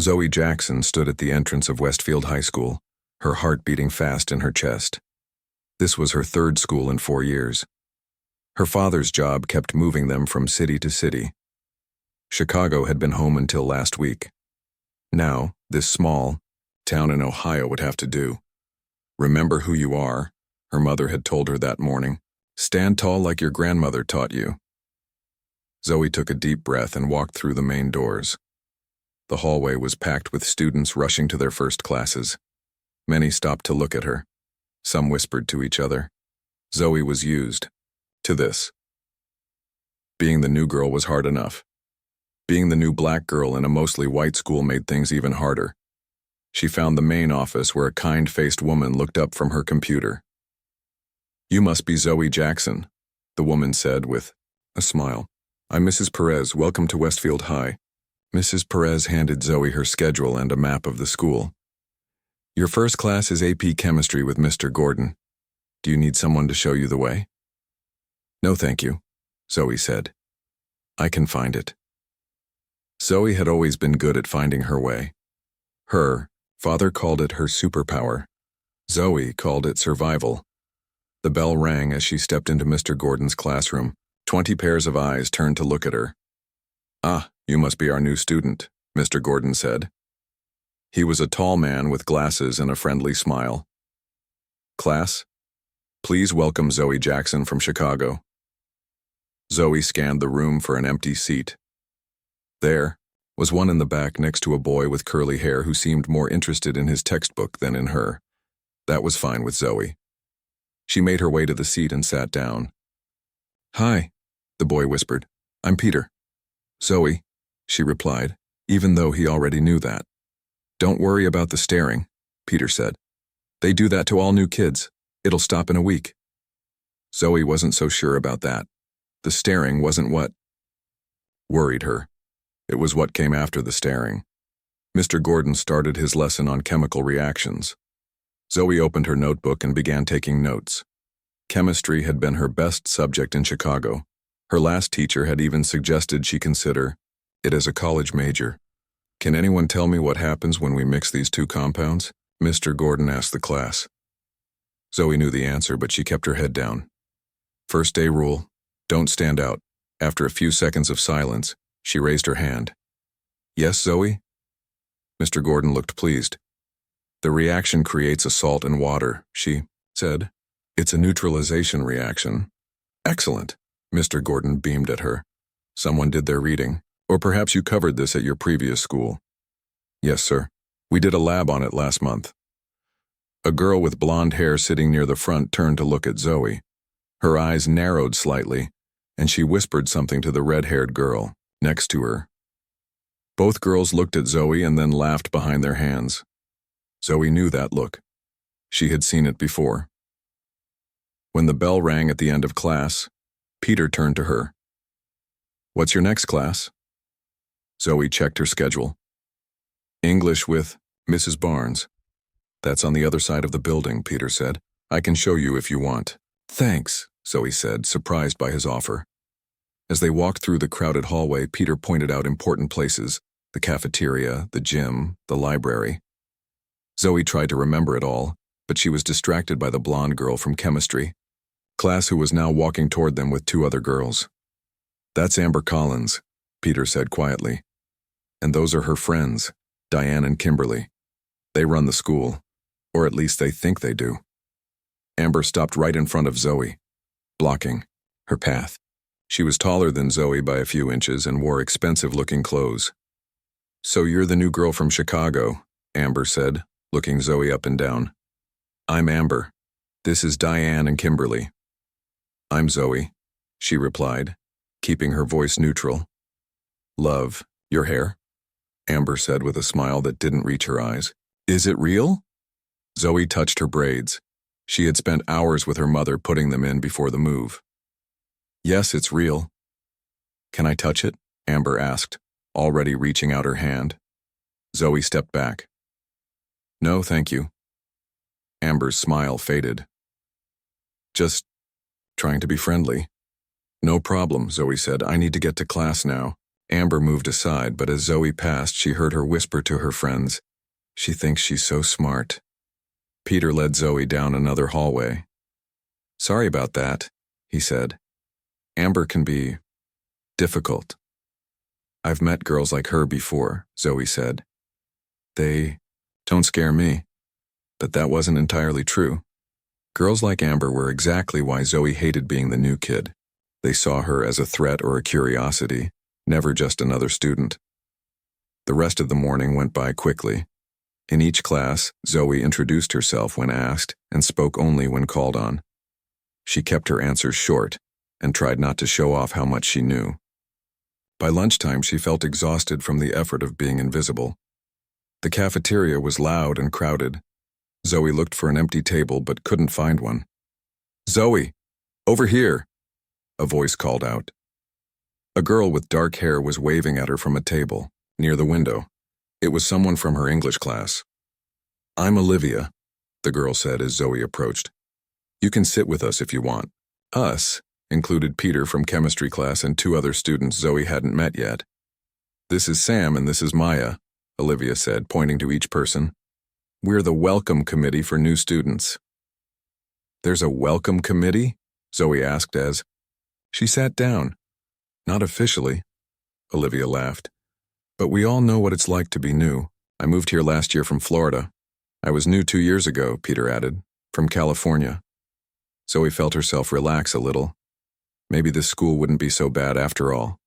Zoe Jackson stood at the entrance of Westfield High School, her heart beating fast in her chest. This was her third school in 4 years. Her father's job kept moving them from city to city. Chicago had been home until last week. Now, this small town in Ohio would have to do. Remember who you are, her mother had told her that morning. Stand tall like your grandmother taught you. Zoe took a deep breath and walked through the main doors. The hallway was packed with students rushing to their first classes. Many stopped to look at her. Some whispered to each other. Zoe was used to this. Being the new girl was hard enough. Being the new black girl in a mostly white school made things even harder. She found the main office where a kind-faced woman looked up from her computer. "You must be Zoe Jackson," the woman said with a smile. "I'm Mrs. Perez. Welcome to Westfield High." Mrs. Perez handed Zoe her schedule and a map of the school. "Your first class is AP Chemistry with Mr. Gordon. Do you need someone to show you the way?" "No, thank you," Zoe said. "I can find it." Zoe had always been good at finding her way. Her father called it her superpower. Zoe called it survival. The bell rang as she stepped into Mr. Gordon's classroom. 20 pairs of eyes turned to look at her. "Ah, you must be our new student," Mr. Gordon said. He was a tall man with glasses and a friendly smile. "Class, please welcome Zoe Jackson from Chicago." Zoe scanned the room for an empty seat. There was one in the back next to a boy with curly hair who seemed more interested in his textbook than in her. That was fine with Zoe. She made her way to the seat and sat down. "Hi," the boy whispered. "I'm Peter." "Zoe," she replied, even though he already knew that. "Don't worry about the staring," Peter said. "They do that to all new kids. It'll stop in a week." Zoe wasn't so sure about that. The staring wasn't what worried her. It was what came after the staring. Mr. Gordon started his lesson on chemical reactions. Zoe opened her notebook and began taking notes. Chemistry had been her best subject in Chicago. Her last teacher had even suggested she consider it as a college major. "Can anyone tell me what happens when we mix these two compounds?" Mr. Gordon asked the class. Zoe knew the answer, but she kept her head down. "First day rule, don't stand out." After a few seconds of silence, she raised her hand. "Yes, Zoe?" Mr. Gordon looked pleased. "The reaction creates a salt and water," she said. "It's a neutralization reaction." "Excellent." Mr. Gordon beamed at her. "Someone did their reading. Or perhaps you covered this at your previous school." "Yes, sir. We did a lab on it last month." A girl with blonde hair sitting near the front turned to look at Zoe. Her eyes narrowed slightly, and she whispered something to the red-haired girl next to her. Both girls looked at Zoe and then laughed behind their hands. Zoe knew that look. She had seen it before. When the bell rang at the end of class, Peter turned to her. "What's your next class?" Zoe checked her schedule. "English with Mrs. Barnes." "That's on the other side of the building," Peter said. "I can show you if you want." "Thanks," Zoe said, surprised by his offer. As they walked through the crowded hallway, Peter pointed out important places: the cafeteria, the gym, the library. Zoe tried to remember it all, but she was distracted by the blonde girl from chemistry, class who was now walking toward them with 2 other girls. "That's Amber Collins," Peter said quietly. "And those are her friends, Diane and Kimberly. They run the school, or at least they think they do." Amber stopped right in front of Zoe, blocking her path. She was taller than Zoe by a few inches and wore expensive-looking clothes. "So you're the new girl from Chicago," Amber said, looking Zoe up and down. "I'm Amber. This is Diane and Kimberly." "I'm Zoe," she replied, keeping her voice neutral. "Love your hair," Amber said with a smile that didn't reach her eyes. "Is it real?" Zoe touched her braids. She had spent hours with her mother putting them in before the move. "Yes, it's real." "Can I touch it?" Amber asked, already reaching out her hand. Zoe stepped back. "No, thank you." Amber's smile faded. "Just trying to be friendly." "No problem," Zoe said. "I need to get to class now." Amber moved aside, but as Zoe passed, she heard her whisper to her friends, "She thinks she's so smart." Peter led Zoe down another hallway. "Sorry about that," he said. "Amber can be difficult." "I've met girls like her before," Zoe said. "They don't scare me." But that wasn't entirely true. Girls like Amber were exactly why Zoe hated being the new kid. They saw her as a threat or a curiosity, never just another student. The rest of the morning went by quickly. In each class, Zoe introduced herself when asked and spoke only when called on. She kept her answers short and tried not to show off how much she knew. By lunchtime, she felt exhausted from the effort of being invisible. The cafeteria was loud and crowded. Zoe looked for an empty table but couldn't find one. "Zoe, over here!" a voice called out. A girl with dark hair was waving at her from a table, near the window. It was someone from her English class. "I'm Olivia," the girl said as Zoe approached. "You can sit with us if you want." Us included Peter from chemistry class and two other students Zoe hadn't met yet. "This is Sam and this is Maya," Olivia said, pointing to each person. "We're the welcome committee for new students." "There's a welcome committee?" Zoe asked as she sat down. "Not officially," Olivia laughed. "But we all know what it's like to be new. I moved here last year from Florida. I was new 2 years ago," Peter added, "from California." Zoe felt herself relax a little. Maybe this school wouldn't be so bad after all.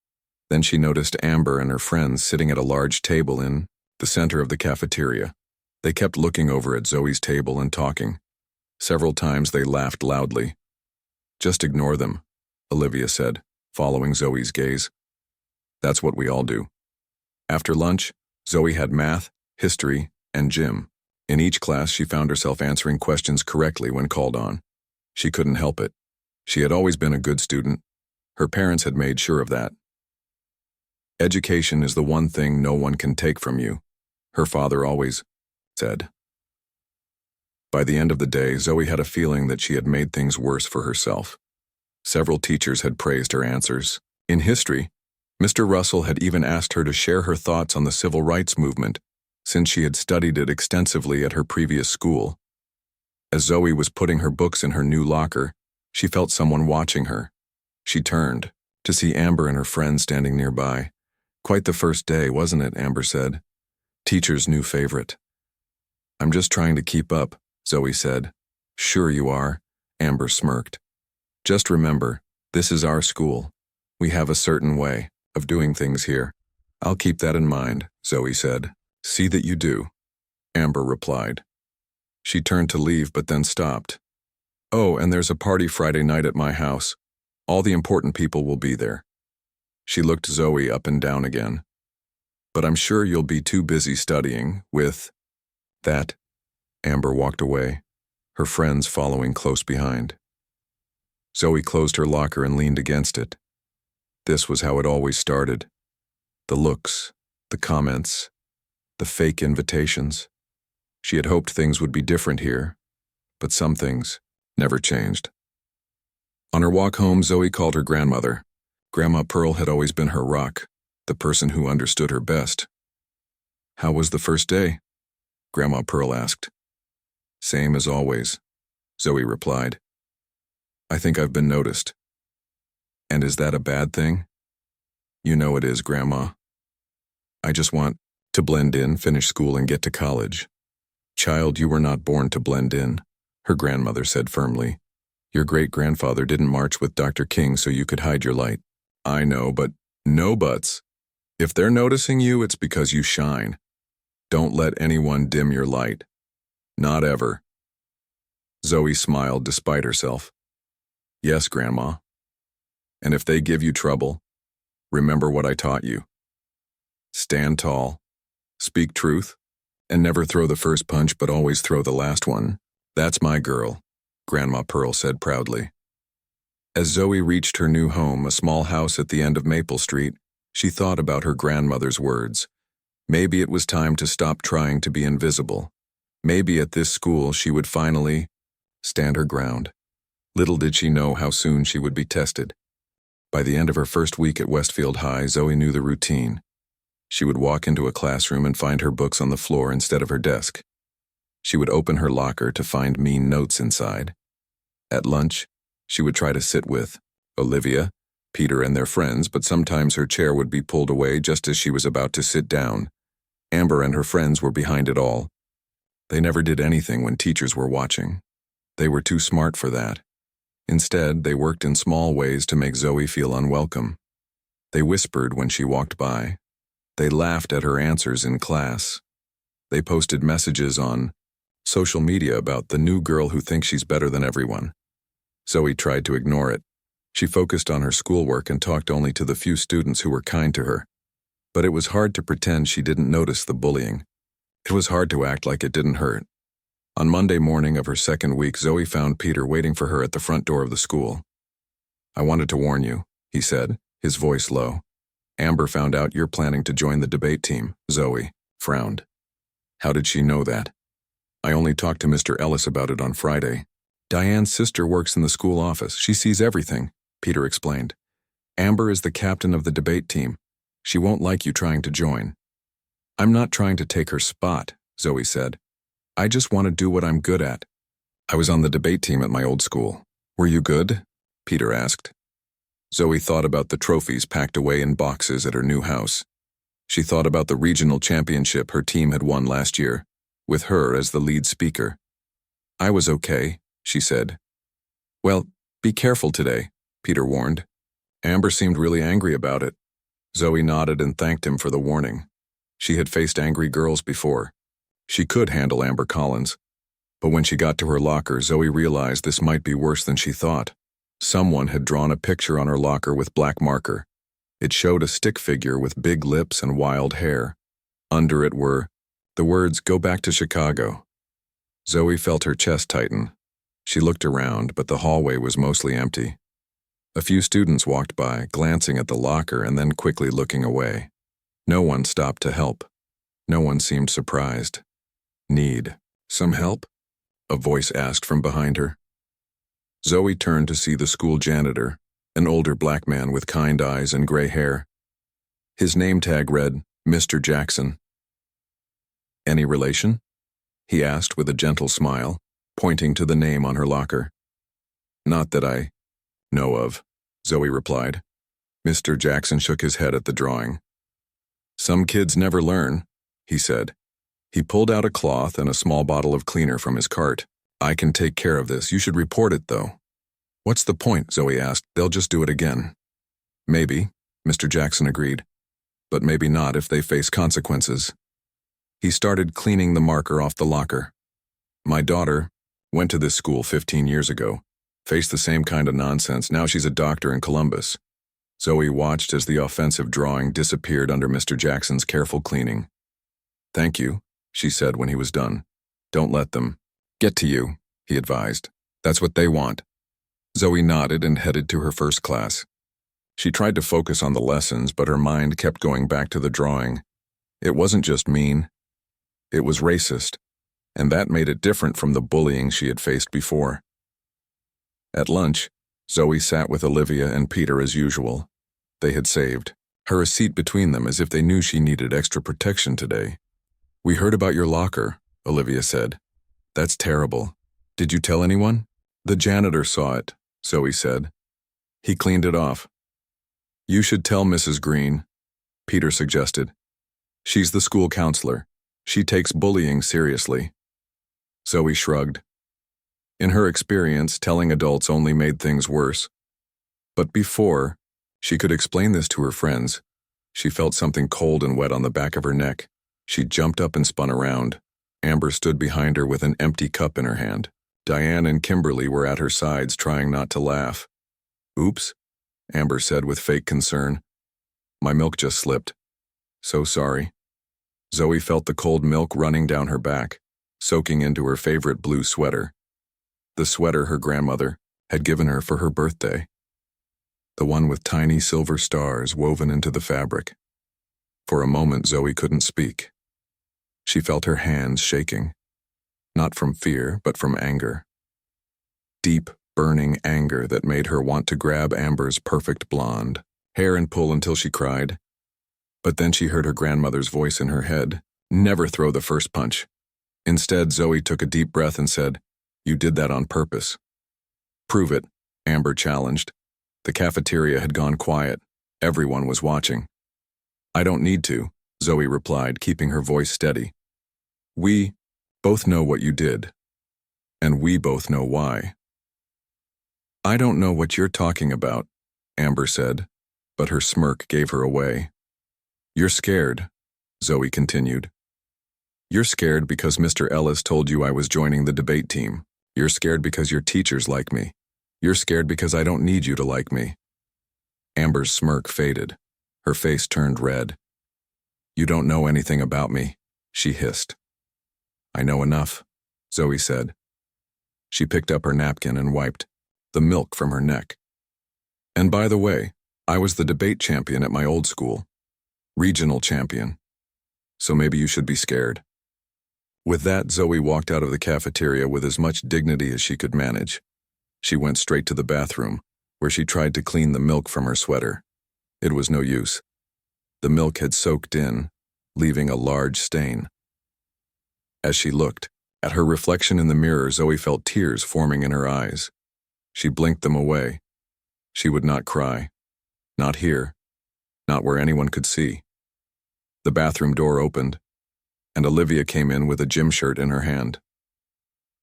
Then she noticed Amber and her friends sitting at a large table in the center of the cafeteria. They kept looking over at Zoe's table and talking. Several times they laughed loudly. "Just ignore them," Olivia said, following Zoe's gaze. "That's what we all do." After lunch, Zoe had math, history, and gym. In each class, she found herself answering questions correctly when called on. She couldn't help it. She had always been a good student. Her parents had made sure of that. "Education is the one thing no one can take from you," her father always said. By the end of the day, Zoe had a feeling that she had made things worse for herself. Several teachers had praised her answers. In history, Mr. Russell had even asked her to share her thoughts on the civil rights movement, since she had studied it extensively at her previous school. As Zoe was putting her books in her new locker, she felt someone watching her. She turned to see Amber and her friend standing nearby. "Quite the first day, wasn't it?" Amber said. "Teacher's new favorite." "I'm just trying to keep up," Zoe said. "Sure you are," Amber smirked. "Just remember, this is our school. We have a certain way of doing things here." "I'll keep that in mind," Zoe said. "See that you do," Amber replied. She turned to leave but then stopped. "Oh, and there's a party Friday night at my house. All the important people will be there." She looked Zoe up and down again. "But I'm sure you'll be too busy studying with that." Amber walked away, her friends following close behind. Zoe closed her locker and leaned against it. This was how it always started. The looks, the comments, the fake invitations. She had hoped things would be different here, but some things never changed. On her walk home, Zoe called her grandmother. Grandma Pearl had always been her rock, the person who understood her best. "How was the first day?" Grandma Pearl asked. "Same as always," Zoe replied. "I think I've been noticed." "And is that a bad thing?" "You know it is, Grandma. I just want to blend in, finish school, and get to college." "Child, you were not born to blend in," her grandmother said firmly. "Your great-grandfather didn't march with Dr. King so you could hide your light." "I know, but no buts. If they're noticing you, it's because you shine. Don't let anyone dim your light. Not ever." Zoe smiled despite herself. "Yes, Grandma. And if they give you trouble, remember what I taught you. Stand tall, speak truth, and never throw the first punch but always throw the last one. That's my girl," Grandma Pearl said proudly. As Zoe reached her new home, a small house at the end of Maple Street, she thought about her grandmother's words. Maybe it was time to stop trying to be invisible. Maybe at this school she would finally stand her ground. Little did she know how soon she would be tested. By the end of her first week at Westfield High, Zoe knew the routine. She would walk into a classroom and find her books on the floor instead of her desk. She would open her locker to find mean notes inside. At lunch, she would try to sit with Olivia, Peter, and their friends, but sometimes her chair would be pulled away just as she was about to sit down. Amber and her friends were behind it all. They never did anything when teachers were watching. They were too smart for that. Instead, they worked in small ways to make Zoe feel unwelcome. They whispered when she walked by. They laughed at her answers in class. They posted messages on social media about the new girl who thinks she's better than everyone. Zoe tried to ignore it. She focused on her schoolwork and talked only to the few students who were kind to her. But it was hard to pretend she didn't notice the bullying. It was hard to act like it didn't hurt. On Monday morning of her second week, Zoe found Peter waiting for her at the front door of the school. "I wanted to warn you," he said, his voice low. "Amber found out you're planning to join the debate team." Zoe frowned. "How did she know that?" "I only talked to Mr. Ellis about it on Friday. Diane's sister works in the school office. She sees everything," Peter explained. "Amber is the captain of the debate team. She won't like you trying to join." "I'm not trying to take her spot," Zoe said. "I just want to do what I'm good at." "I was on the debate team at my old school. Were you good?" Peter asked. Zoe thought about the trophies packed away in boxes at her new house. She thought about the regional championship her team had won last year, with her as the lead speaker. "I was okay," she said. "Well, be careful today," Peter warned. Amber seemed really angry about it. Zoe nodded and thanked him for the warning. She had faced angry girls before. She could handle Amber Collins. But when she got to her locker, Zoe realized this might be worse than she thought. Someone had drawn a picture on her locker with black marker. It showed a stick figure with big lips and wild hair. Under it were the words, "Go back to Chicago." Zoe felt her chest tighten. She looked around, but the hallway was mostly empty. A few students walked by, glancing at the locker and then quickly looking away. No one stopped to help. No one seemed surprised. "Need some help?" a voice asked from behind her. Zoe turned to see the school janitor, an older black man with kind eyes and gray hair. His name tag read, Mr. Jackson. "Any relation?" he asked with a gentle smile, pointing to the name on her locker. "Not that I know of," Zoe replied. Mr. Jackson shook his head at the drawing. "Some kids never learn," he said. He pulled out a cloth and a small bottle of cleaner from his cart. "I can take care of this. You should report it, though." "What's the point?" Zoe asked. "They'll just do it again." "Maybe," Mr. Jackson agreed. "But maybe not if they face consequences." He started cleaning the marker off the locker. "My daughter went to this school 15 years ago. Faced the same kind of nonsense. Now she's a doctor in Columbus." Zoe watched as the offensive drawing disappeared under Mr. Jackson's careful cleaning. "Thank you," she said when he was done. "Don't let them get to you," he advised. "That's what they want." Zoe nodded and headed to her first class. She tried to focus on the lessons, but her mind kept going back to the drawing. It wasn't just mean. It was racist, and that made it different from the bullying she had faced before. At lunch, Zoe sat with Olivia and Peter as usual. They had saved her a seat between them as if they knew she needed extra protection today. "We heard about your locker," Olivia said. "That's terrible. Did you tell anyone?" "The janitor saw it," Zoe said. "He cleaned it off." "You should tell Mrs. Green," Peter suggested. "She's the school counselor. She takes bullying seriously." Zoe shrugged. In her experience, telling adults only made things worse. But before she could explain this to her friends, she felt something cold and wet on the back of her neck. She jumped up and spun around. Amber stood behind her with an empty cup in her hand. Diane and Kimberly were at her sides, trying not to laugh. "Oops," Amber said with fake concern. "My milk just slipped. So sorry." Zoe felt the cold milk running down her back, soaking into her favorite blue sweater. The sweater her grandmother had given her for her birthday. The one with tiny silver stars woven into the fabric. For a moment, Zoe couldn't speak. She felt her hands shaking, not from fear, but from anger. Deep, burning anger that made her want to grab Amber's perfect blonde hair and pull until she cried. But then she heard her grandmother's voice in her head. Never throw the first punch. Instead, Zoe took a deep breath and said, "You did that on purpose." "Prove it," Amber challenged. The cafeteria had gone quiet. Everyone was watching. "I don't need to," Zoe replied, keeping her voice steady. "We both know what you did. And we both know why." "I don't know what you're talking about," Amber said, but her smirk gave her away. "You're scared," Zoe continued. "You're scared because Mr. Ellis told you I was joining the debate team. You're scared because your teachers like me. You're scared because I don't need you to like me." Amber's smirk faded. Her face turned red. "You don't know anything about me," she hissed. "I know enough," Zoe said. She picked up her napkin and wiped the milk from her neck. "And by the way, I was the debate champion at my old school. Regional champion. So maybe you should be scared." With that, Zoe walked out of the cafeteria with as much dignity as she could manage. She went straight to the bathroom, where she tried to clean the milk from her sweater. It was no use. The milk had soaked in, leaving a large stain. As she looked at her reflection in the mirror, Zoe felt tears forming in her eyes. She blinked them away. She would not cry. Not here. Not where anyone could see. The bathroom door opened, and Olivia came in with a gym shirt in her hand.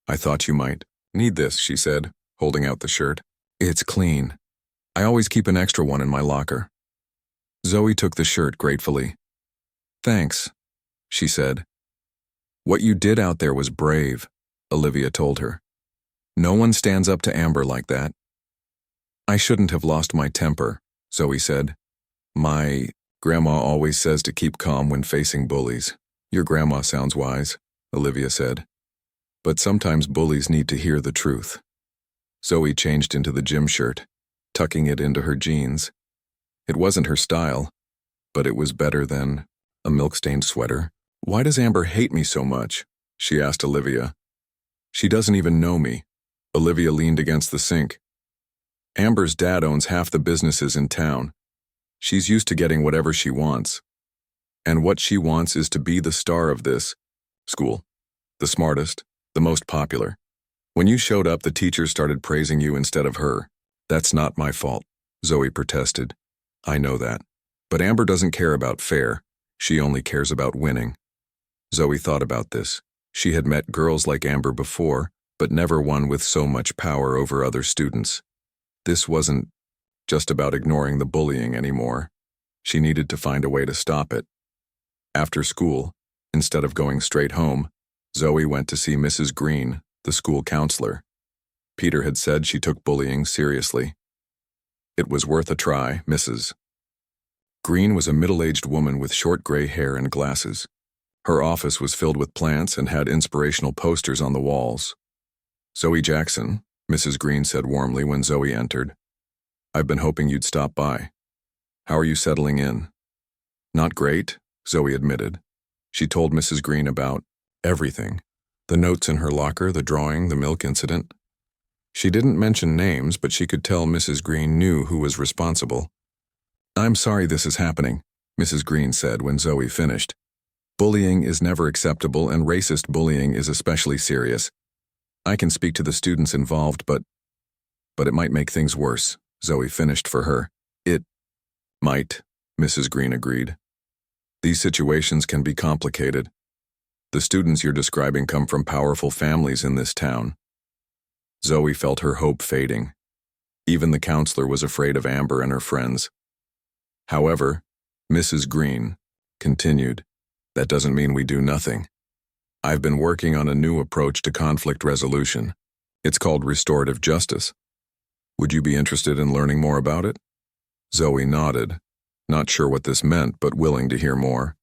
"I thought you might need this," she said, holding out the shirt. "It's clean. I always keep an extra one in my locker." Zoe took the shirt gratefully. "Thanks," she said. "What you did out there was brave," Olivia told her. "No one stands up to Amber like that." "I shouldn't have lost my temper," Zoe said. "My grandma always says to keep calm when facing bullies." "Your grandma sounds wise," Olivia said. "But sometimes bullies need to hear the truth." Zoe changed into the gym shirt, tucking it into her jeans. It wasn't her style, but it was better than a milk-stained sweater. "Why does Amber hate me so much?" she asked Olivia. "She doesn't even know me." Olivia leaned against the sink. "Amber's dad owns half the businesses in town. She's used to getting whatever she wants. And what she wants is to be the star of this school. The smartest, the most popular. When you showed up, the teachers started praising you instead of her. That's not my fault," Zoe protested. "I know that. But Amber doesn't care about fair. She only cares about winning." Zoe thought about this. She had met girls like Amber before, but never one with so much power over other students. This wasn't just about ignoring the bullying anymore. She needed to find a way to stop it. After school, instead of going straight home, Zoe went to see Mrs. Green, the school counselor. Peter had said she took bullying seriously. It was worth a try, Mrs. Green was a middle-aged woman with short gray hair and glasses. Her office was filled with plants and had inspirational posters on the walls. "Zoe Jackson," Mrs. Green said warmly when Zoe entered. "I've been hoping you'd stop by. How are you settling in?" "Not great," Zoe admitted. She told Mrs. Green about everything. The notes in her locker, the drawing, the milk incident. She didn't mention names, but she could tell Mrs. Green knew who was responsible. "I'm sorry this is happening," Mrs. Green said when Zoe finished. "Bullying is never acceptable, and racist bullying is especially serious. I can speak to the students involved, but it might make things worse," Zoe finished for her. "It might," Mrs. Green agreed. "These situations can be complicated. The students you're describing come from powerful families in this town." Zoe felt her hope fading. Even the counselor was afraid of Amber and her friends. However, Mrs. Green continued, "That doesn't mean we do nothing. I've been working on a new approach to conflict resolution. It's called restorative justice. Would you be interested in learning more about it?" Zoe nodded, not sure what this meant, but willing to hear more.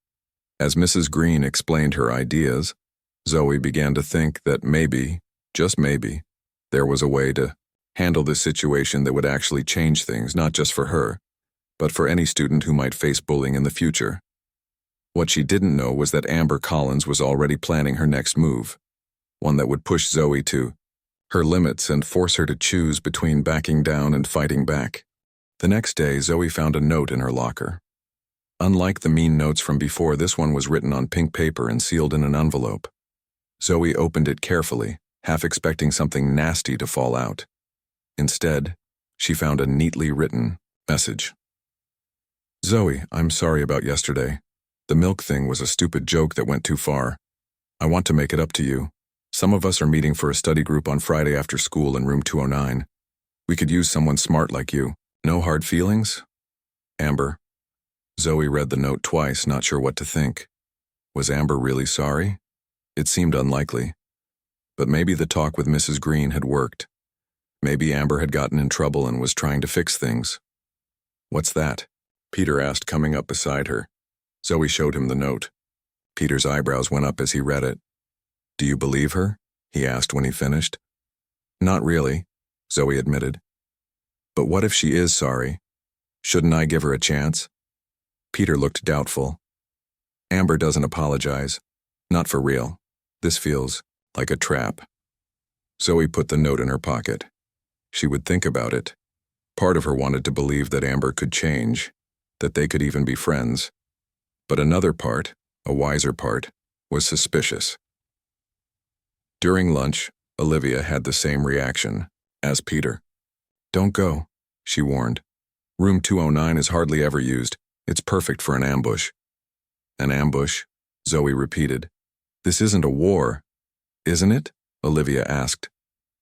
As Mrs. Green explained her ideas, Zoe began to think that maybe, just maybe, there was a way to handle this situation that would actually change things, not just for her, but for any student who might face bullying in the future. What she didn't know was that Amber Collins was already planning her next move, one that would push Zoe to her limits and force her to choose between backing down and fighting back. The next day, Zoe found a note in her locker. Unlike the mean notes from before, this one was written on pink paper and sealed in an envelope. Zoe opened it carefully, half expecting something nasty to fall out. Instead, she found a neatly written message. Zoe, I'm sorry about yesterday. The milk thing was a stupid joke that went too far. I want to make it up to you. Some of us are meeting for a study group on Friday after school in room 209. We could use someone smart like you. No hard feelings? Amber. Zoe read the note twice, not sure what to think. Was Amber really sorry? It seemed unlikely. But maybe the talk with Mrs. Green had worked. Maybe Amber had gotten in trouble and was trying to fix things. What's that? Peter asked, coming up beside her. Zoe showed him the note. Peter's eyebrows went up as he read it. Do you believe her? He asked when he finished. Not really, Zoe admitted. But what if she is sorry? Shouldn't I give her a chance? Peter looked doubtful. Amber doesn't apologize. Not for real. This feels like a trap. Zoe put the note in her pocket. She would think about it. Part of her wanted to believe that Amber could change, that they could even be friends. But another part, a wiser part, was suspicious. During lunch, Olivia had the same reaction as Peter. Don't go, she warned. Room 209 is hardly ever used. It's perfect for an ambush. An ambush? Zoe repeated. This isn't a war, isn't it? Olivia asked.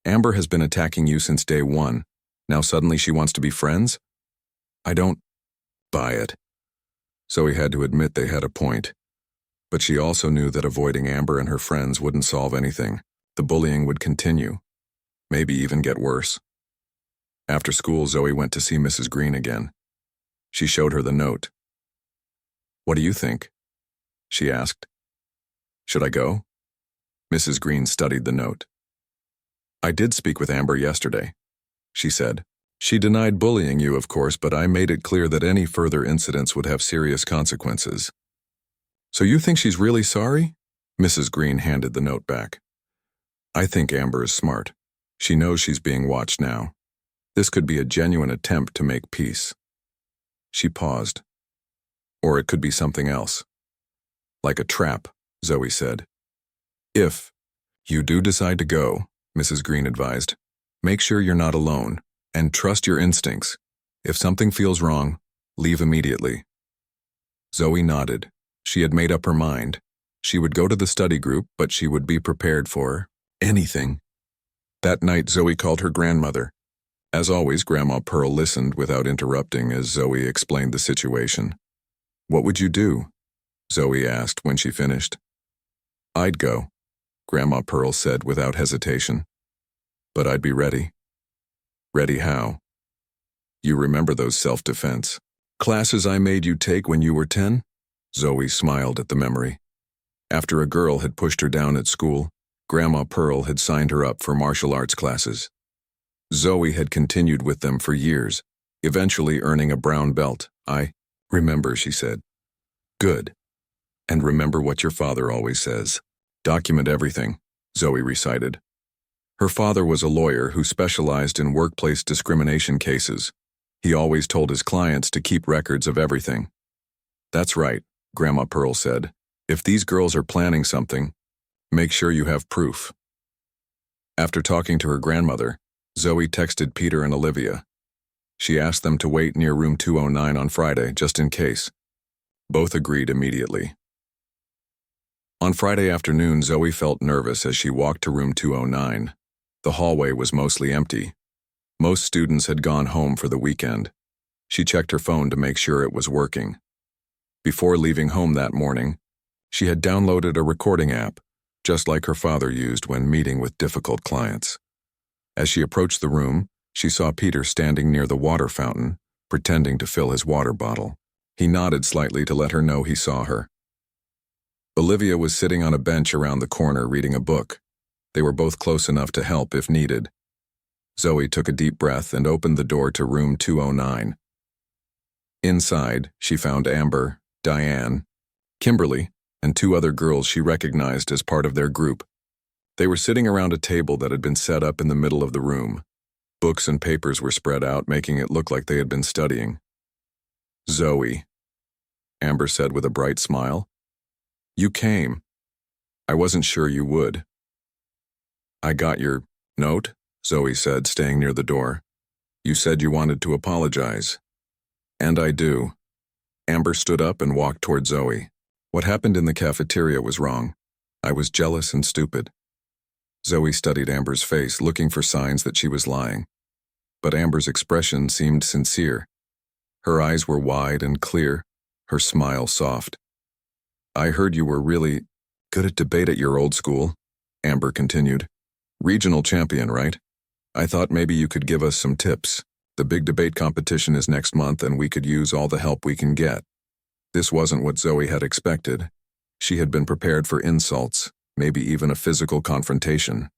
Amber has been attacking you since day one. Now suddenly she wants to be friends? I don't buy it. Zoe had to admit they had a point. But she also knew that avoiding Amber and her friends wouldn't solve anything. The bullying would continue, maybe even get worse. After school, Zoe went to see Mrs. Green again. She showed her the note. What do you think? She asked. Should I go? Mrs. Green studied the note. I did speak with Amber yesterday, she said. She denied bullying you, of course, but I made it clear that any further incidents would have serious consequences. So you think she's really sorry? Mrs. Green handed the note back. I think Amber is smart. She knows she's being watched now. This could be a genuine attempt to make peace. She paused. Or it could be something else. Like a trap, Zoe said. If you do decide to go, Mrs. Green advised, make sure you're not alone, and trust your instincts. If something feels wrong, leave immediately. Zoe nodded. She had made up her mind. She would go to the study group, but she would be prepared for anything. That night, Zoe called her grandmother. As always, Grandma Pearl listened without interrupting as Zoe explained the situation. What would you do? Zoe asked when she finished. I'd go, Grandma Pearl said without hesitation. But I'd be ready. Ready how? You remember those self-defense classes I made you take when you were 10? Zoe smiled at the memory. After a girl had pushed her down at school, Grandma Pearl had signed her up for martial arts classes. Zoe had continued with them for years, eventually earning a brown belt. I remember, she said. Good. And remember what your father always says. Document everything, Zoe recited. Her father was a lawyer who specialized in workplace discrimination cases. He always told his clients to keep records of everything. That's right, Grandma Pearl said. If these girls are planning something, make sure you have proof. After talking to her grandmother, Zoe texted Peter and Olivia. She asked them to wait near room 209 on Friday, just in case. Both agreed immediately. On Friday afternoon, Zoe felt nervous as she walked to room 209. The hallway was mostly empty. Most students had gone home for the weekend. She checked her phone to make sure it was working. Before leaving home that morning, she had downloaded a recording app, just like her father used when meeting with difficult clients. As she approached the room, she saw Peter standing near the water fountain, pretending to fill his water bottle. He nodded slightly to let her know he saw her. Olivia was sitting on a bench around the corner reading a book. They were both close enough to help if needed. Zoe took a deep breath and opened the door to room 209. Inside, she found Amber, Diane, Kimberly, and two other girls she recognized as part of their group. They were sitting around a table that had been set up in the middle of the room. Books and papers were spread out, making it look like they had been studying. "Zoe," Amber said with a bright smile. "You came. I wasn't sure you would." "I got your note," Zoe said, staying near the door. "You said you wanted to apologize." "And I do." Amber stood up and walked toward Zoe. "What happened in the cafeteria was wrong. I was jealous and stupid." Zoe studied Amber's face, looking for signs that she was lying. But Amber's expression seemed sincere. Her eyes were wide and clear, her smile soft. "I heard you were really good at debate at your old school," Amber continued. "Regional champion, right? I thought maybe you could give us some tips. The big debate competition is next month and we could use all the help we can get." This wasn't what Zoe had expected. She had been prepared for insults, maybe even a physical confrontation.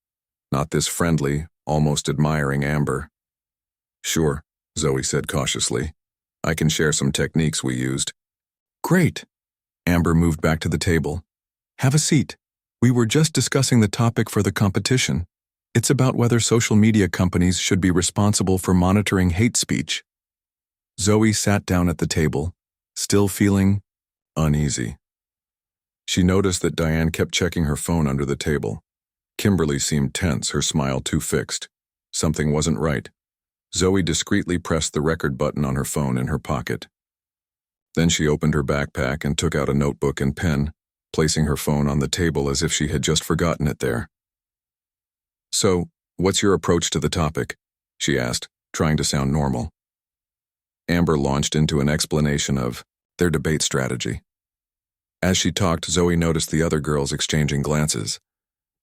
Not this friendly, almost admiring Amber. "Sure," Zoe said cautiously. "I can share some techniques we used." "Great." Amber moved back to the table. "Have a seat. We were just discussing the topic for the competition. It's about whether social media companies should be responsible for monitoring hate speech." Zoe sat down at the table, still feeling uneasy. She noticed that Diane kept checking her phone under the table. Kimberly seemed tense, her smile too fixed. Something wasn't right. Zoe discreetly pressed the record button on her phone in her pocket. Then she opened her backpack and took out a notebook and pen, placing her phone on the table as if she had just forgotten it there. "So, what's your approach to the topic?" she asked, trying to sound normal. Amber launched into an explanation of their debate strategy. As she talked, Zoe noticed the other girls exchanging glances.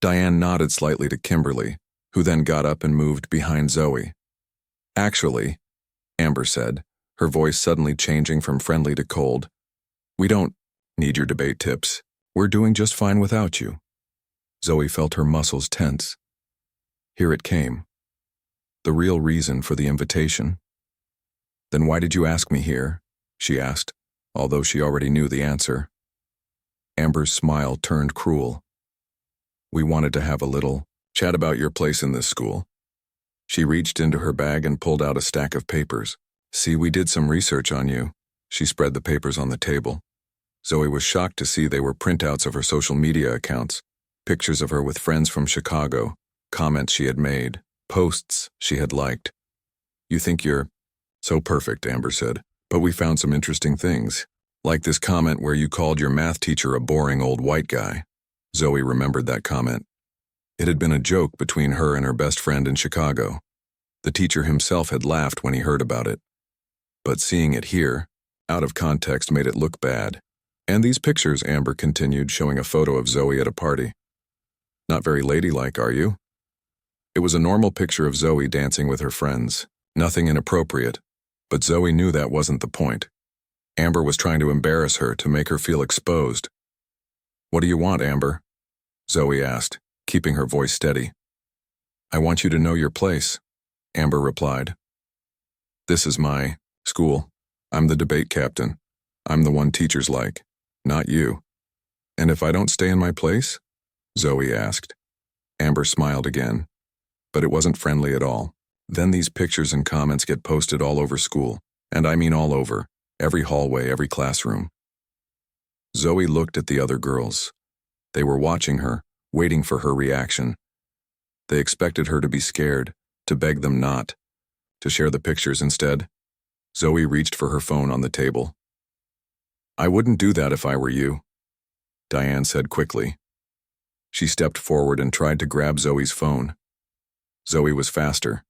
Diane nodded slightly to Kimberly, who then got up and moved behind Zoe. "Actually," Amber said, her voice suddenly changing from friendly to cold, "we don't need your debate tips. We're doing just fine without you." Zoe felt her muscles tense. Here it came. The real reason for the invitation. "Then why did you ask me here?" she asked, although she already knew the answer. Amber's smile turned cruel. "We wanted to have a little chat about your place in this school." She reached into her bag and pulled out a stack of papers. "See, we did some research on you." She spread the papers on the table. Zoe was shocked to see they were printouts of her social media accounts, pictures of her with friends from Chicago, comments she had made, posts she had liked. "You think you're so perfect," Amber said, "but we found some interesting things, like this comment where you called your math teacher a boring old white guy." Zoe remembered that comment. It had been a joke between her and her best friend in Chicago. The teacher himself had laughed when he heard about it. But seeing it here, out of context, made it look bad. "And these pictures," Amber continued, showing a photo of Zoe at a party. "Not very ladylike, are you?" It was a normal picture of Zoe dancing with her friends. Nothing inappropriate. But Zoe knew that wasn't the point. Amber was trying to embarrass her, to make her feel exposed. "What do you want, Amber?" Zoe asked, keeping her voice steady. "I want you to know your place," Amber replied. "This is my school. I'm the debate captain. I'm the one teachers like, not you." "And if I don't stay in my place?" Zoe asked. Amber smiled again, but it wasn't friendly at all. "Then these pictures and comments get posted all over school, and I mean all over, every hallway, every classroom." Zoe looked at the other girls. They were watching her, waiting for her reaction. They expected her to be scared, to beg them not, to share the pictures instead. Zoe reached for her phone on the table. "I wouldn't do that if I were you," Diane said quickly. She stepped forward and tried to grab Zoe's phone. Zoe was faster.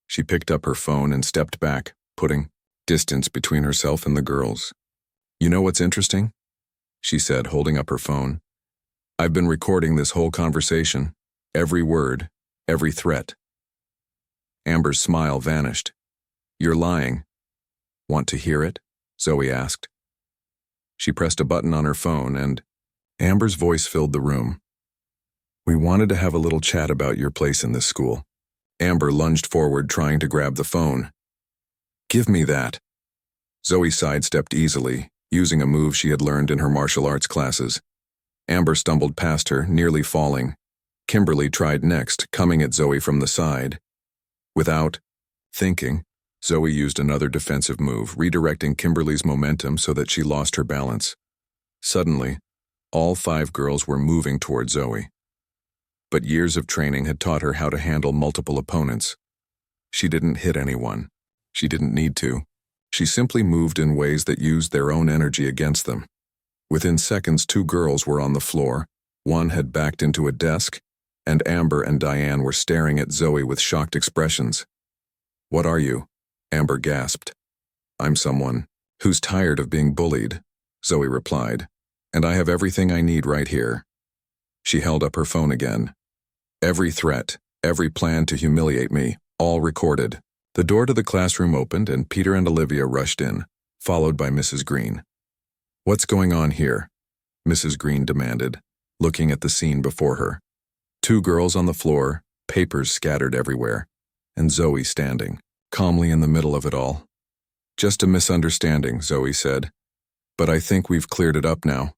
She picked up her phone and stepped back, putting distance between herself and the girls. "You know what's interesting?" she said, holding up her phone. "I've been recording this whole conversation, every word, every threat." Amber's smile vanished. "You're lying." "Want to hear it?" Zoe asked. She pressed a button on her phone and Amber's voice filled the room. "We wanted to have a little chat about your place in this school." Amber lunged forward, trying to grab the phone. "Give me that." Zoe sidestepped easily, using a move she had learned in her martial arts classes. Amber stumbled past her, nearly falling. Kimberly tried next, coming at Zoe from the side. Without thinking, Zoe used another defensive move, redirecting Kimberly's momentum so that she lost her balance. Suddenly, all 5 girls were moving toward Zoe. But years of training had taught her how to handle multiple opponents. She didn't hit anyone. She didn't need to. She simply moved in ways that used their own energy against them. Within seconds, 2 girls were on the floor. One had backed into a desk, and Amber and Diane were staring at Zoe with shocked expressions. "What are you?" Amber gasped. "I'm someone who's tired of being bullied," Zoe replied, "and I have everything I need right here." She held up her phone again. "Every threat, every plan to humiliate me, all recorded." The door to the classroom opened and Peter and Olivia rushed in, followed by Mrs. Green. "What's going on here?" Mrs. Green demanded, looking at the scene before her. 2 girls on the floor, papers scattered everywhere, and Zoe standing, calmly in the middle of it all. "Just a misunderstanding," Zoe said. "But I think we've cleared it up now."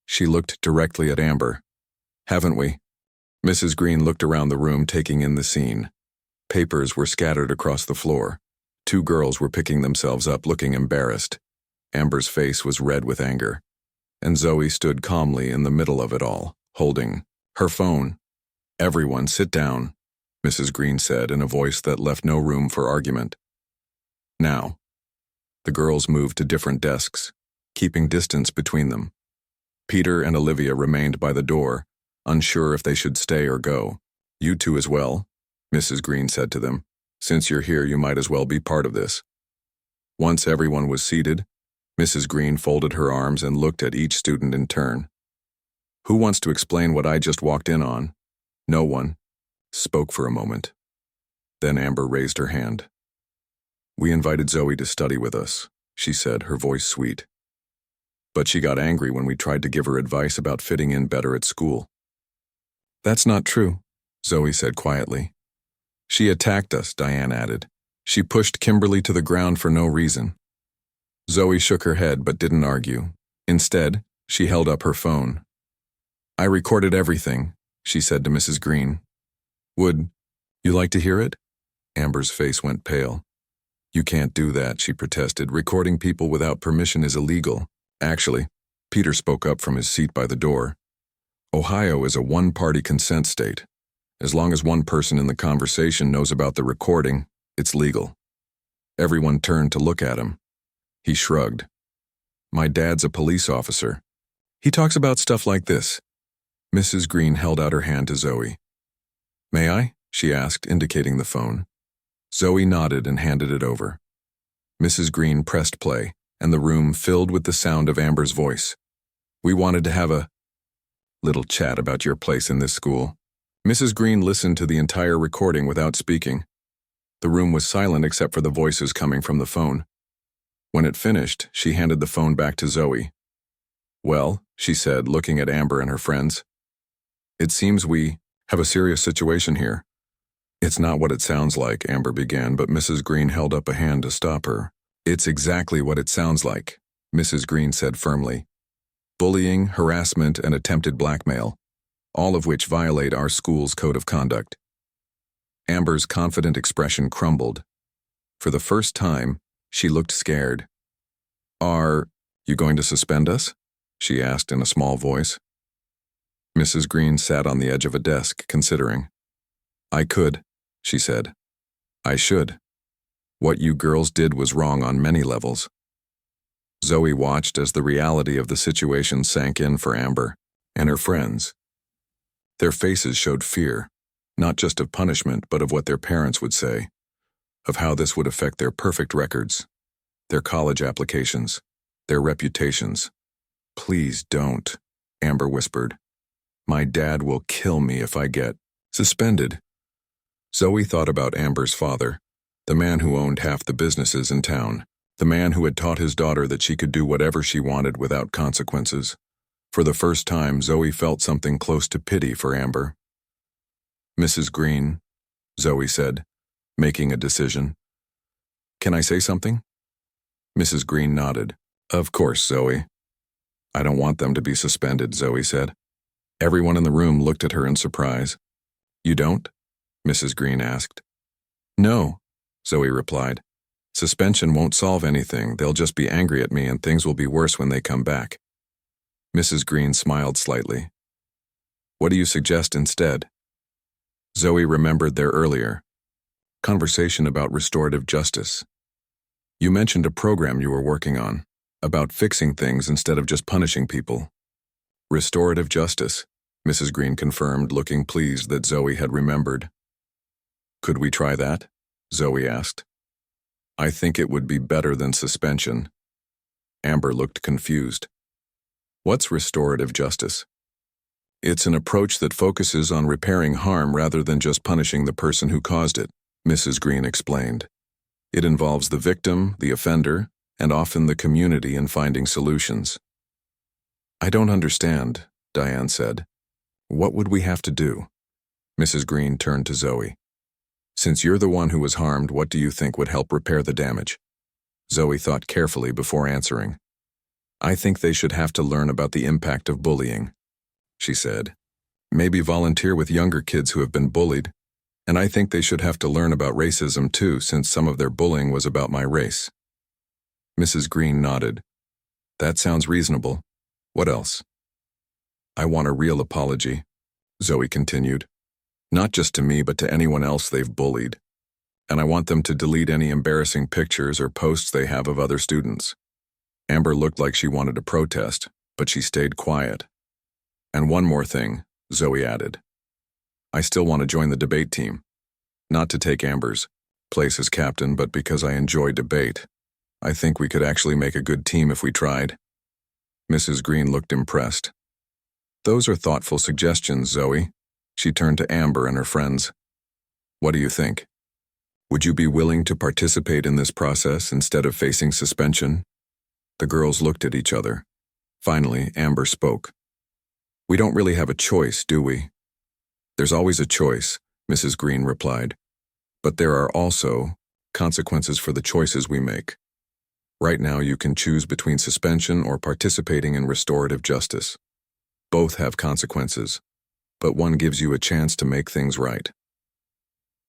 She looked directly at Amber. "Haven't we?" Mrs. Green looked around the room, taking in the scene. Papers were scattered across the floor. 2 girls were picking themselves up, looking embarrassed. Amber's face was red with anger, and Zoe stood calmly in the middle of it all, holding her phone. "Everyone sit down," Mrs. Green said in a voice that left no room for argument. "Now." The girls moved to different desks, keeping distance between them. Peter and Olivia remained by the door, unsure if they should stay or go. "You 2 as well," Mrs. Green said to them. "Since you're here, you might as well be part of this." Once everyone was seated, Mrs. Green folded her arms and looked at each student in turn. "Who wants to explain what I just walked in on?" No one spoke for a moment. Then Amber raised her hand. "We invited Zoe to study with us," she said, her voice sweet. "But she got angry when we tried to give her advice about fitting in better at school." "That's not true," Zoe said quietly. "She attacked us," Diane added. "She pushed Kimberly to the ground for no reason." Zoe shook her head but didn't argue. Instead, she held up her phone. "I recorded everything," she said to Mrs. Green. "Would you like to hear it?" Amber's face went pale. "You can't do that," she protested. "Recording people without permission is illegal." "Actually," Peter spoke up from his seat by the door, "Ohio is a one-party consent state. As long as one person in the conversation knows about the recording, it's legal." Everyone turned to look at him. He shrugged. "My dad's a police officer. He talks about stuff like this." Mrs. Green held out her hand to Zoe. "May I?" she asked, indicating the phone. Zoe nodded and handed it over. Mrs. Green pressed play, and the room filled with the sound of Amber's voice. "We wanted to have a little chat about your place in this school." Mrs. Green listened to the entire recording without speaking. The room was silent except for the voices coming from the phone. When it finished, she handed the phone back to Zoe. "Well," she said, looking at Amber and her friends, "it seems we have a serious situation here." "It's not what it sounds like," Amber began, but Mrs. Green held up a hand to stop her. "It's exactly what it sounds like," Mrs. Green said firmly. "Bullying, harassment, and attempted blackmail, all of which violate our school's code of conduct." Amber's confident expression crumbled. For the first time, she looked scared. "Are you going to suspend us?" she asked in a small voice. Mrs. Green sat on the edge of a desk, considering. "I could," she said. "I should. What you girls did was wrong on many levels." Zoe watched as the reality of the situation sank in for Amber and her friends. Their faces showed fear, not just of punishment, but of what their parents would say, of how this would affect their perfect records, their college applications, their reputations. "Please don't," Amber whispered. "My dad will kill me if I get suspended." Zoe thought about Amber's father, the man who owned half the businesses in town, the man who had taught his daughter that she could do whatever she wanted without consequences. For the first time, Zoe felt something close to pity for Amber. "Mrs. Green," Zoe said, making a decision. "Can I say something?" Mrs. Green nodded. "Of course, Zoe." "I don't want them to be suspended," Zoe said. Everyone in the room looked at her in surprise. "You don't?" Mrs. Green asked. "No," Zoe replied. "Suspension won't solve anything. They'll just be angry at me and things will be worse when they come back." Mrs. Green smiled slightly. "What do you suggest instead?" Zoe remembered their earlier conversation about restorative justice. "You mentioned a program you were working on, about fixing things instead of just punishing people." "Restorative justice," Mrs. Green confirmed, looking pleased that Zoe had remembered. "Could we try that?" Zoe asked. "I think it would be better than suspension." Amber looked confused. "What's restorative justice?" "It's an approach that focuses on repairing harm rather than just punishing the person who caused it," Mrs. Green explained. "It involves the victim, the offender, and often the community in finding solutions." "I don't understand," Diane said. "What would we have to do?" Mrs. Green turned to Zoe. "Since you're the one who was harmed, what do you think would help repair the damage?" Zoe thought carefully before answering. "I think they should have to learn about the impact of bullying," she said. "Maybe volunteer with younger kids who have been bullied. And I think they should have to learn about racism too, since some of their bullying was about my race." Mrs. Green nodded. "That sounds reasonable. What else?" "I want a real apology," Zoe continued. "Not just to me, but to anyone else they've bullied. And I want them to delete any embarrassing pictures or posts they have of other students." Amber looked like she wanted to protest, but she stayed quiet. "And one more thing," Zoe added. "I still want to join the debate team. Not to take Amber's place as captain, but because I enjoy debate. I think we could actually make a good team if we tried." Mrs. Green looked impressed. "Those are thoughtful suggestions, Zoe." She turned to Amber and her friends. "What do you think? Would you be willing to participate in this process instead of facing suspension?" The girls looked at each other. Finally, Amber spoke. "We don't really have a choice, do we?" "There's always a choice," Mrs. Green replied. "But there are also consequences for the choices we make. Right now you can choose between suspension or participating in restorative justice. Both have consequences, but one gives you a chance to make things right."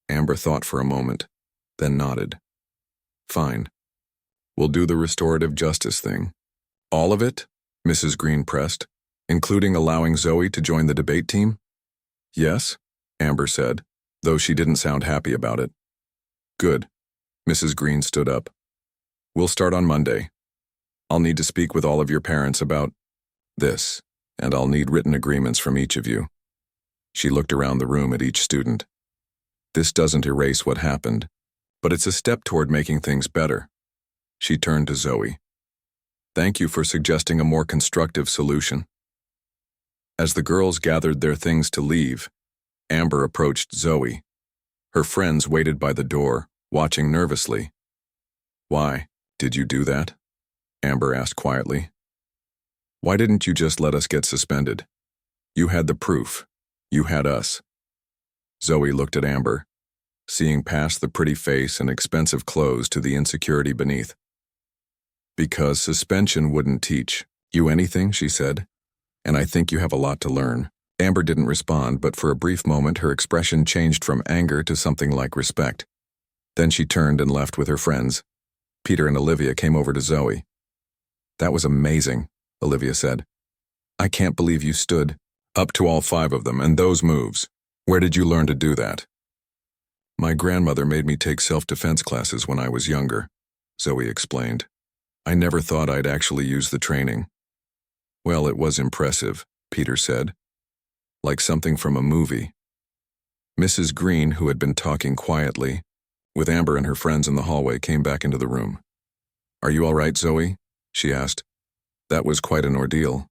Amber thought for a moment, then nodded. "Fine. We'll do the restorative justice thing." "All of it?" Mrs. Green pressed, "including allowing Zoe to join the debate team?" "Yes," Amber said, though she didn't sound happy about it. "Good." Mrs. Green stood up. "We'll start on Monday. I'll need to speak with all of your parents about this, and I'll need written agreements from each of you." She looked around the room at each student. "This doesn't erase what happened, but it's a step toward making things better." She turned to Zoe. "Thank you for suggesting a more constructive solution." As the girls gathered their things to leave, Amber approached Zoe. Her friends waited by the door, watching nervously. "Why, did you do that?" Amber asked quietly. "Why didn't you just let us get suspended? You had the proof. You had us." Zoe looked at Amber, seeing past the pretty face and expensive clothes to the insecurity beneath. "Because suspension wouldn't teach you anything," she said. "And I think you have a lot to learn." Amber didn't respond, but for a brief moment her expression changed from anger to something like respect. Then she turned and left with her friends. Peter and Olivia came over to Zoe. "That was amazing," Olivia said. "I can't believe you stood up to all 5 of them and those moves. Where did you learn to do that?" "My grandmother made me take self-defense classes when I was younger," Zoe explained. "I never thought I'd actually use the training." "Well, it was impressive," Peter said. "Like something from a movie." Mrs. Green, who had been talking quietly with Amber and her friends in the hallway, came back into the room. "Are you all right, Zoe?" she asked. "That was quite an ordeal."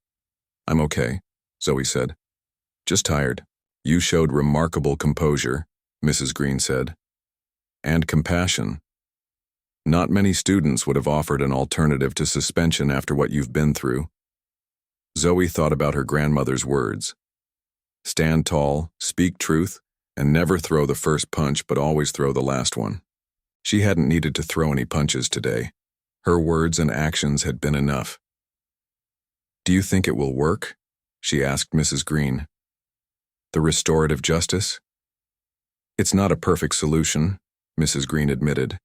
"I'm okay," Zoe said. "Just tired." "You showed remarkable composure," Mrs. Green said. "And compassion. Not many students would have offered an alternative to suspension after what you've been through." Zoe thought about her grandmother's words. Stand tall, speak truth, and never throw the first punch but always throw the last one. She hadn't needed to throw any punches today. Her words and actions had been enough. "Do you think it will work?" she asked Mrs. Green. The restorative justice? It's not a perfect solution, Mrs. Green admitted,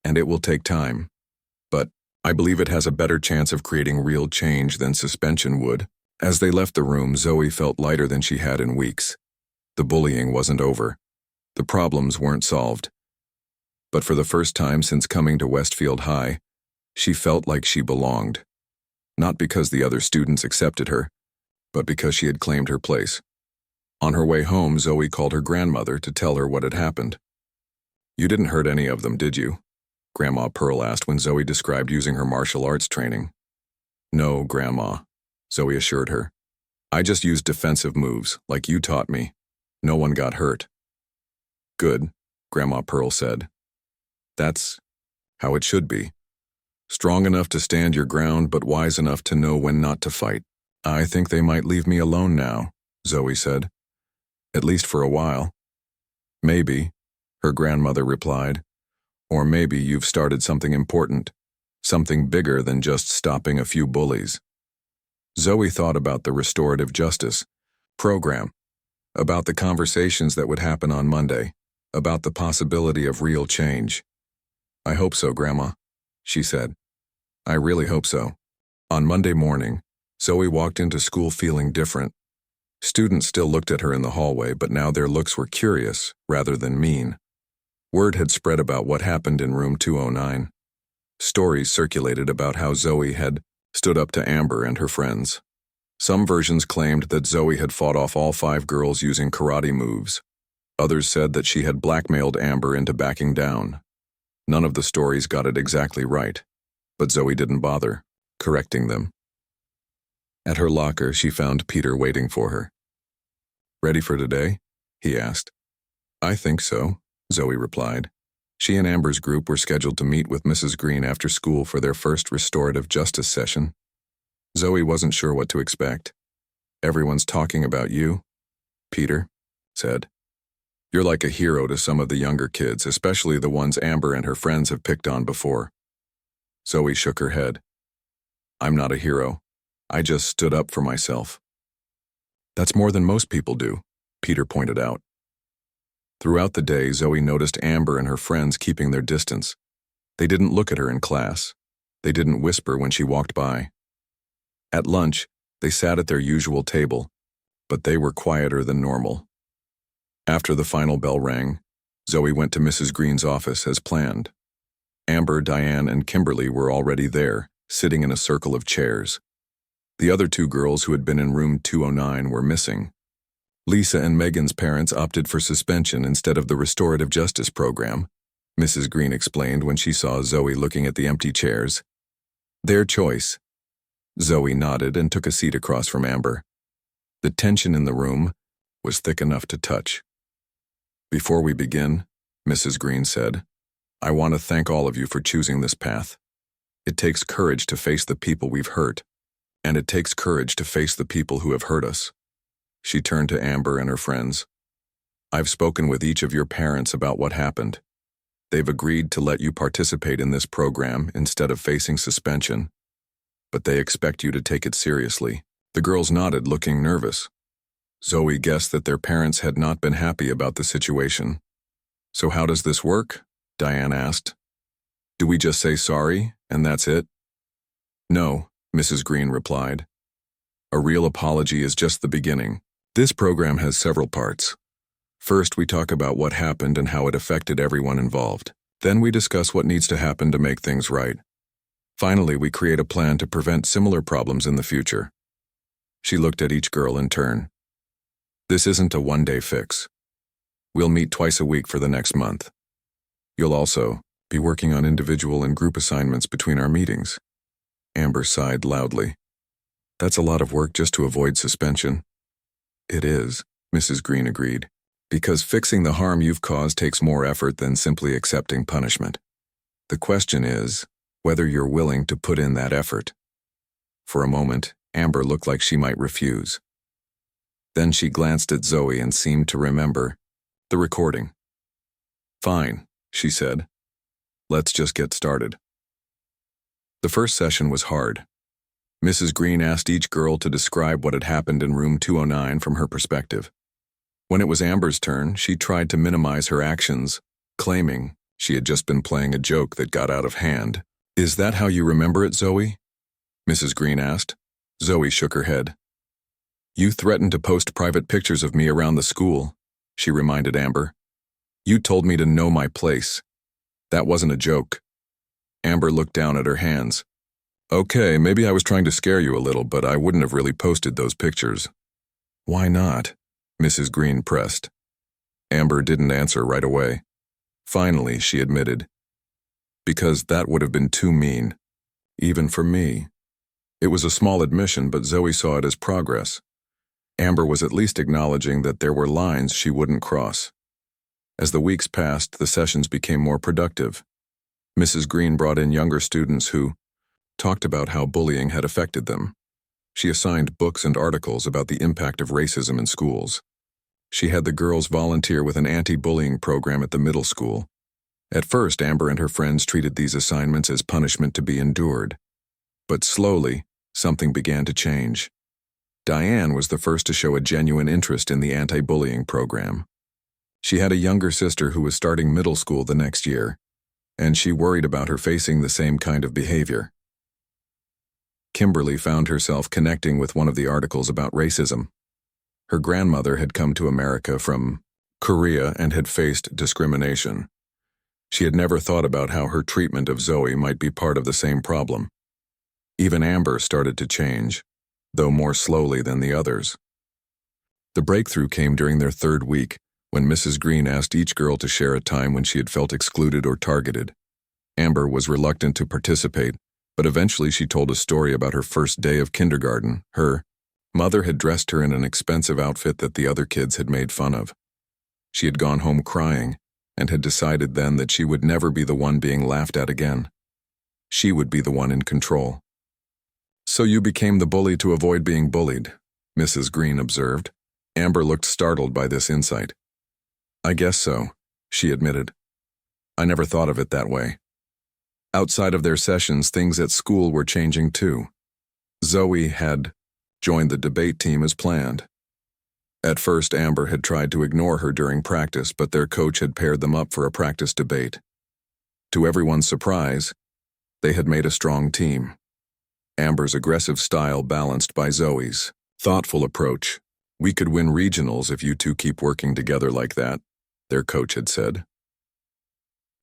and it will take time. But I believe it has a better chance of creating real change than suspension would. As they left the room, Zoe felt lighter than she had in weeks. The bullying wasn't over. The problems weren't solved. But for the first time since coming to Westfield High, she felt like she belonged. Not because the other students accepted her, but because she had claimed her place. On her way home, Zoe called her grandmother to tell her what had happened. "You didn't hurt any of them, did you?" Grandma Pearl asked when Zoe described using her martial arts training. "No, Grandma," Zoe assured her. "I just used defensive moves, like you taught me. No one got hurt." "Good," Grandma Pearl said. "That's how it should be. Strong enough to stand your ground, but wise enough to know when not to fight." "I think they might leave me alone now," Zoe said. "At least for a while." "Maybe," her grandmother replied. "Or maybe you've started something important, something bigger than just stopping a few bullies." Zoe thought about the restorative justice program, about the conversations that would happen on Monday, about the possibility of real change. "I hope so, Grandma," she said. "I really hope so." On Monday morning, Zoe walked into school feeling different. Students still looked at her in the hallway, but now their looks were curious rather than mean. Word had spread about what happened in room 209. Stories circulated about how Zoe had stood up to Amber and her friends. Some versions claimed that Zoe had fought off all 5 girls using karate moves. Others said that she had blackmailed Amber into backing down. None of the stories got it exactly right, but Zoe didn't bother correcting them. At her locker, she found Peter waiting for her. "Ready for today?" he asked. "I think so," Zoe replied. She and Amber's group were scheduled to meet with Mrs. Green after school for their first restorative justice session. Zoe wasn't sure what to expect. "Everyone's talking about you," Peter said. "You're like a hero to some of the younger kids, especially the ones Amber and her friends have picked on before." Zoe shook her head. "I'm not a hero. I just stood up for myself." "That's more than most people do," Peter pointed out. Throughout the day, Zoe noticed Amber and her friends keeping their distance. They didn't look at her in class. They didn't whisper when she walked by. At lunch, they sat at their usual table, but they were quieter than normal. After the final bell rang, Zoe went to Mrs. Green's office as planned. Amber, Diane, and Kimberly were already there, sitting in a circle of chairs. The other 2 girls who had been in room 209 were missing. Lisa and Megan's parents opted for suspension instead of the restorative justice program, Mrs. Green explained when she saw Zoe looking at the empty chairs. "Their choice." Zoe nodded and took a seat across from Amber. The tension in the room was thick enough to touch. "Before we begin," Mrs. Green said, "I want to thank all of you for choosing this path. It takes courage to face the people we've hurt, and it takes courage to face the people who have hurt us." She turned to Amber and her friends. "I've spoken with each of your parents about what happened. They've agreed to let you participate in this program instead of facing suspension, but they expect you to take it seriously." The girls nodded, looking nervous. Zoe guessed that their parents had not been happy about the situation. "So how does this work?" Diane asked. "Do we just say sorry, and that's it?" "No," Mrs. Green replied. "A real apology is just the beginning. This program has several parts. First, we talk about what happened and how it affected everyone involved. Then we discuss what needs to happen to make things right. Finally, we create a plan to prevent similar problems in the future." She looked at each girl in turn. "This isn't a one-day fix. We'll meet twice a week for the next month. You'll also be working on individual and group assignments between our meetings." Amber sighed loudly. "That's a lot of work just to avoid suspension." "It is," Mrs. Green agreed, "because fixing the harm you've caused takes more effort than simply accepting punishment. The question is whether you're willing to put in that effort." For a moment, Amber looked like she might refuse. Then she glanced at Zoe and seemed to remember the recording. "Fine," she said. "Let's just get started." The first session was hard. Mrs. Green asked each girl to describe what had happened in room 209 from her perspective. When it was Amber's turn, she tried to minimize her actions, claiming she had just been playing a joke that got out of hand. "Is that how you remember it, Zoe?" Mrs. Green asked. Zoe shook her head. "You threatened to post private pictures of me around the school," she reminded Amber. "You told me to know my place. That wasn't a joke." Amber looked down at her hands. "Okay, maybe I was trying to scare you a little, but I wouldn't have really posted those pictures." "Why not?" Mrs. Green pressed. Amber didn't answer right away. Finally, she admitted, "Because that would have been too mean, even for me." It was a small admission, but Zoe saw it as progress. Amber was at least acknowledging that there were lines she wouldn't cross. As the weeks passed, the sessions became more productive. Mrs. Green brought in younger students who talked about how bullying had affected them. She assigned books and articles about the impact of racism in schools. She had the girls volunteer with an anti-bullying program at the middle school. At first, Amber and her friends treated these assignments as punishment to be endured. But slowly, something began to change. Diane was the first to show a genuine interest in the anti-bullying program. She had a younger sister who was starting middle school the next year, and she worried about her facing the same kind of behavior. Kimberly found herself connecting with one of the articles about racism. Her grandmother had come to America from Korea and had faced discrimination. She had never thought about how her treatment of Zoe might be part of the same problem. Even Amber started to change, though more slowly than the others. The breakthrough came during their third week, when Mrs. Green asked each girl to share a time when she had felt excluded or targeted. Amber was reluctant to participate, but eventually she told a story about her first day of kindergarten. Her mother had dressed her in an expensive outfit that the other kids had made fun of. She had gone home crying and had decided then that she would never be the one being laughed at again. She would be the one in control. "So you became the bully to avoid being bullied," Mrs. Green observed. Amber looked startled by this insight. "I guess so," she admitted. "I never thought of it that way." Outside of their sessions, things at school were changing too. Zoe had joined the debate team as planned. At first, Amber had tried to ignore her during practice, but their coach had paired them up for a practice debate. To everyone's surprise, they had made a strong team. Amber's aggressive style balanced by Zoe's thoughtful approach. "We could win regionals if you two keep working together like that," their coach had said.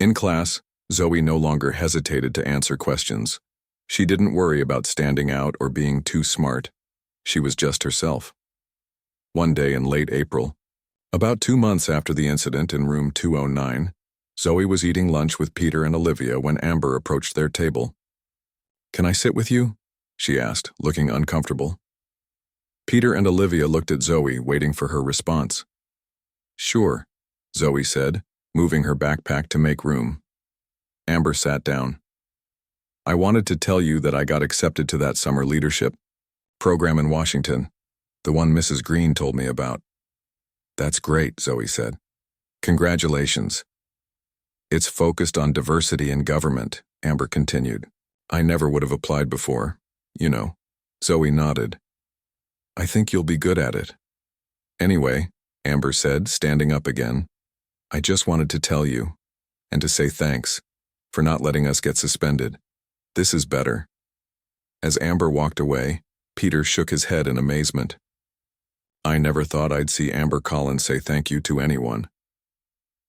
In class, Zoe no longer hesitated to answer questions. She didn't worry about standing out or being too smart. She was just herself. One day in late April, about 2 months after the incident in room 209, Zoe was eating lunch with Peter and Olivia when Amber approached their table. "Can I sit with you?" she asked, looking uncomfortable. Peter and Olivia looked at Zoe, waiting for her response. "Sure," Zoe said, moving her backpack to make room. Amber sat down. "I wanted to tell you that I got accepted to that summer leadership program in Washington, the one Mrs. Green told me about." "That's great," Zoe said. "Congratulations." "It's focused on diversity in government," Amber continued. "I never would have applied before, you know." Zoe nodded. "I think you'll be good at it." "Anyway," Amber said, standing up again, "I just wanted to tell you, and to say thanks, for not letting us get suspended. This is better." As Amber walked away, Peter shook his head in amazement. "I never thought I'd see Amber Collins say thank you to anyone."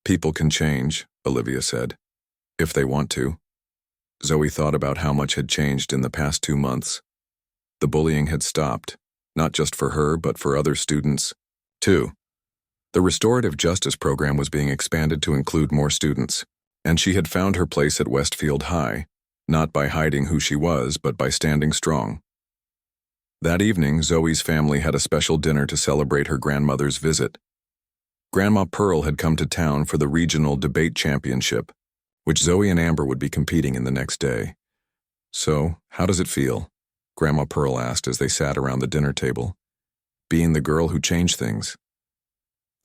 "People can change," Olivia said, "if they want to." Zoe thought about how much had changed in the past 2 months. The bullying had stopped, not just for her, but for other students, too. The restorative justice program was being expanded to include more students, and she had found her place at Westfield High, not by hiding who she was, but by standing strong. That evening, Zoe's family had a special dinner to celebrate her grandmother's visit. Grandma Pearl had come to town for the regional debate championship, which Zoe and Amber would be competing in the next day. "So, how does it feel?" Grandma Pearl asked as they sat around the dinner table. "Being the girl who changed things."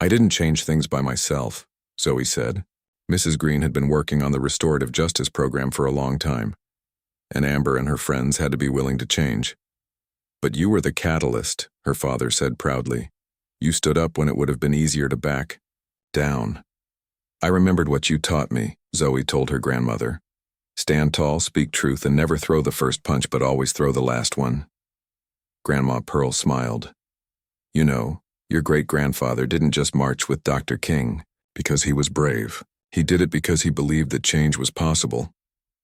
"I didn't change things by myself," Zoe said. Mrs. Green had been working on the restorative justice program for a long time, and Amber and her friends had to be willing to change. But you were the catalyst, her father said proudly. You stood up when it would have been easier to back down. I remembered what you taught me, Zoe told her grandmother. Stand tall, speak truth, and never throw the first punch but always throw the last one. Grandma Pearl smiled. You know, your great-grandfather didn't just march with Dr. King because he was brave. He did it because he believed that change was possible,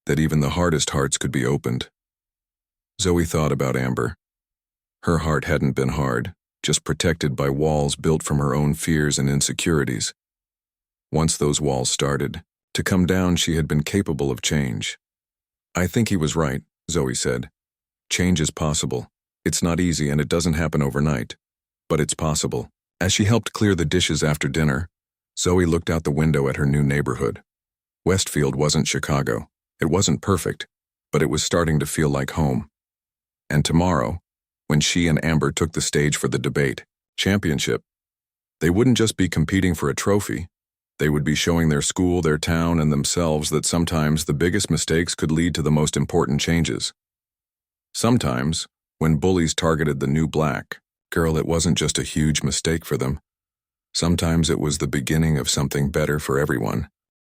that even the hardest hearts could be opened. Zoe thought about Amber. Her heart hadn't been hard, just protected by walls built from her own fears and insecurities. Once those walls started to come down, she had been capable of change. I think he was right, Zoe said. Change is possible. It's not easy and it doesn't happen overnight, but it's possible. As she helped clear the dishes after dinner, Zoe looked out the window at her new neighborhood. Westfield wasn't Chicago. It wasn't perfect, but it was starting to feel like home. And tomorrow, when she and Amber took the stage for the debate championship, they wouldn't just be competing for a trophy. They would be showing their school, their town, and themselves that sometimes the biggest mistakes could lead to the most important changes. Sometimes, when bullies targeted the new black girl, it wasn't just a huge mistake for them. Sometimes it was the beginning of something better for everyone.